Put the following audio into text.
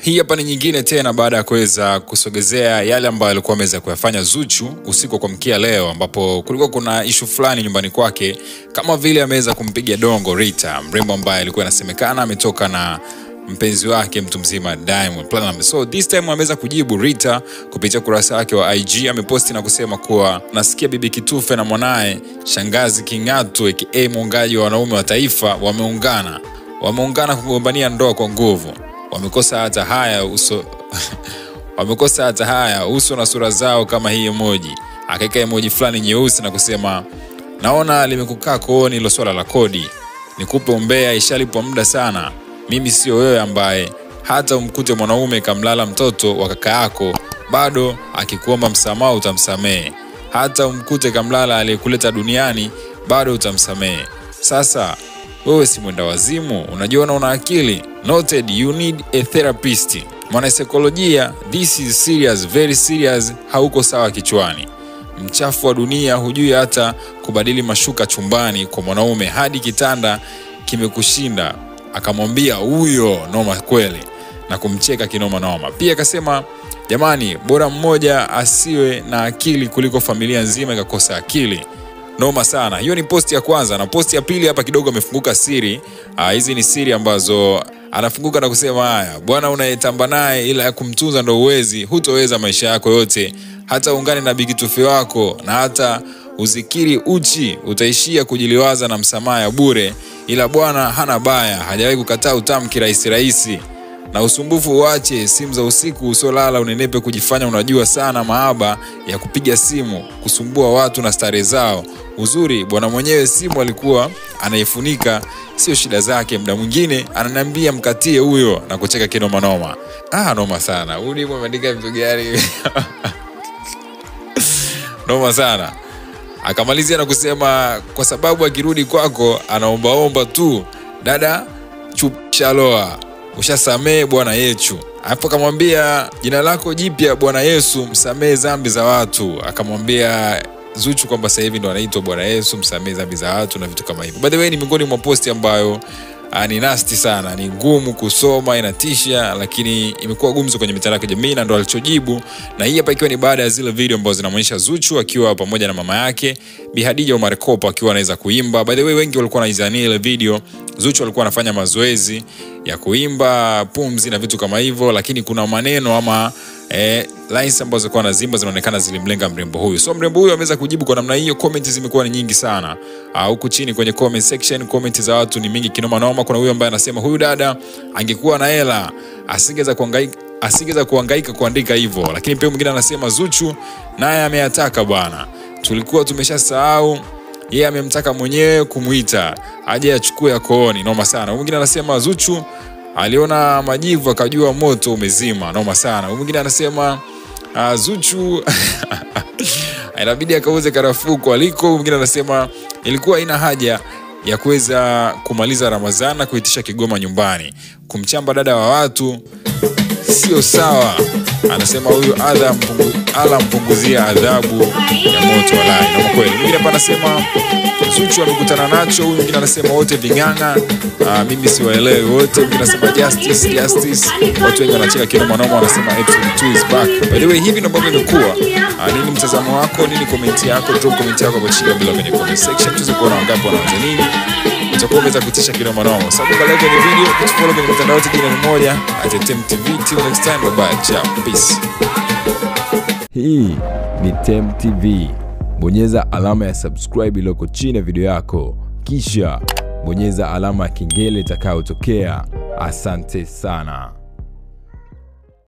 Hii hapa ni nyingine tena baada ya kuweza kusogezea yale ambayo alikuwa ameweza kuyafanya Zuchu usiku kwa mkia leo, ambapo kulikuwa kuna issue fulani nyumbani kwake, kama vile ameweza kumpiga dongo Rita, mrembo ambaye alikuwa anasemekana ametoka na mpenzi wake mtu mzima Diamond Platnumz. So this time ameweza kujibu Rita kupitia kurasa yake wa IG. Ameposti na kusema kuwa nasikia Bibi Kitufe na mwanae Shangazi King'atu aka muungaji wa wanaume wa taifa wameungana kugombania ndoa kwa nguvu. Wamekosa hata haya uso na sura zao kama hii emoji. Akaeka emoji fulani nyeusi na kusema naona limekukaa kooni hilo swala la kodi. Nikupe umbea, ishalipwa muda sana. Mimi sio wewe ambaye hata umkute mwanaume kamlala mtoto wa kaka yako bado akikuomba msamaha utamsamehe. Hata umkute kamlala aliyekuleta duniani bado utamsamehe. Sasa wewe si mwenda wazimu, unajiona una akili? Noted, you need a therapist. Mwana saikolojia, this is serious, very serious, hauko sawa kichwani. Mchafu wa dunia, hujui hata kubadili mashuka chumbani kwa mwanaume hadi kitanda kimekushinda. Akamwambia huyo noma kweli na kumcheka kinoma noma. Pia akasema jamani, bora mmoja asiwe na akili kuliko familia nzima ikakosa akili. Noma sana. Hiyo ni posti ya kwanza, na posti ya pili hapa kidogo amefunguka siri. Hizi ni siri ambazo anafunguka na kusema haya, bwana unayetamba naye ila ya kumtunza ndo uwezi, hutoweza maisha yako yote. Hata ungane na Bibi Kitufe wako na hata uzikiri uchi, utaishia kujiliwaza na msamaha ya bure. Ila bwana hana baya, hajawahi kukataa utamu kirahisi. Na usumbufu uache, simu za usiku usolala unenepe kujifanya unajua sana mahaba ya kupiga simu, kusumbua watu na stare zao. Uzuri bwana mwenyewe simu alikuwa anaifunika, sio shida zake. Muda mwingine ananiambia mkatie huyo na kucheka kinoma noma. Noma sana. Huyu ni ameandika vitu gani? Noma sana. Akamalizia na kusema kwa sababu akirudi kwako anaombaomba tu, dada chupshaloa, ushasamee bwana Yesu. Hapo akamwambia jina lako jipya Bwana Yesu, msamee dhambi za watu. Akamwambia Zuchu kwamba sasa hivi ndo anaitwa Bwana Yesu, msamee dhambi za watu na vitu kama hivyo. By the way, ni miongoni mwa posti ambayo ni nasty sana, ni ngumu kusoma, inatisha, lakini imekuwa gumzo kwenye mitandao ya kijamii na ndo alichojibu. Na hii hapa ikiwa ni baada ya zile video ambazo zinamuonyesha Zuchu akiwa pamoja na mama yake Bi Khadija Omar Kopa akiwa anaweza kuimba. By the way, wengi walikuwa wanaizania ile video Zuchu alikuwa anafanya mazoezi ya kuimba, pumzi na vitu kama hivyo, lakini kuna maneno ama lines ambazo kwa anazimba zinaonekana zilimlenga mrembo huyu. So mrembo huyu ameweza kujibu kwa namna hiyo. Comment zimekuwa ni nyingi sana. Huku chini kwenye comment section, comment za watu ni mingi kinoma noma. Kuna huyu ambaye anasema huyu dada angekuwa na hela asingeza kuhangaika kuandika hivyo. Lakini pia mwingine anasema Zuchu naye ameyataka bwana, tulikuwa tumeshasahau, yeye amemtaka mwenyewe kumuita aje achukue ya kooni. Noma sana. Mwingine anasema Zuchu aliona majivu akajua moto umezima. Noma sana. Mwingine anasema Zuchu inabidi akauze karafuu kwa aliko. Mwingine anasema ilikuwa ina haja ya kuweza kumaliza Ramadhani na kuitisha kigoma nyumbani. Kumchamba dada wa watu sio sawa. Anasema huyu ala mpunguzia adhabu ya moto walai. Na kweli. Mwingine hapa anasema Zuchu amekutana nacho. Huyu mwingine anasema wote vinganga, mimi siwaelewi wote. Mwingine anasema justice. Watu wengi wanacheka kinoma noma, wanasema episode 2 is back. By the way, hivi ndivyo imekuwa. Nini mtazamo wako? Nini comment yako? Drop comment yako hapo chini bila kwenye comment section. Tuweze kuona wangapi wanaanza nini. Utakuwa umeweza kutisha kinoma noma. Subscribe like kwenye video, tufollow kwenye mitandao yetu jina ni moja @TemTV. Till next time, bye. Ciao. Peace. Hii ni TemTV. Bonyeza alama ya subscribe iliyoko chini ya video yako, kisha bonyeza alama ya kengele itakayotokea. Asante sana.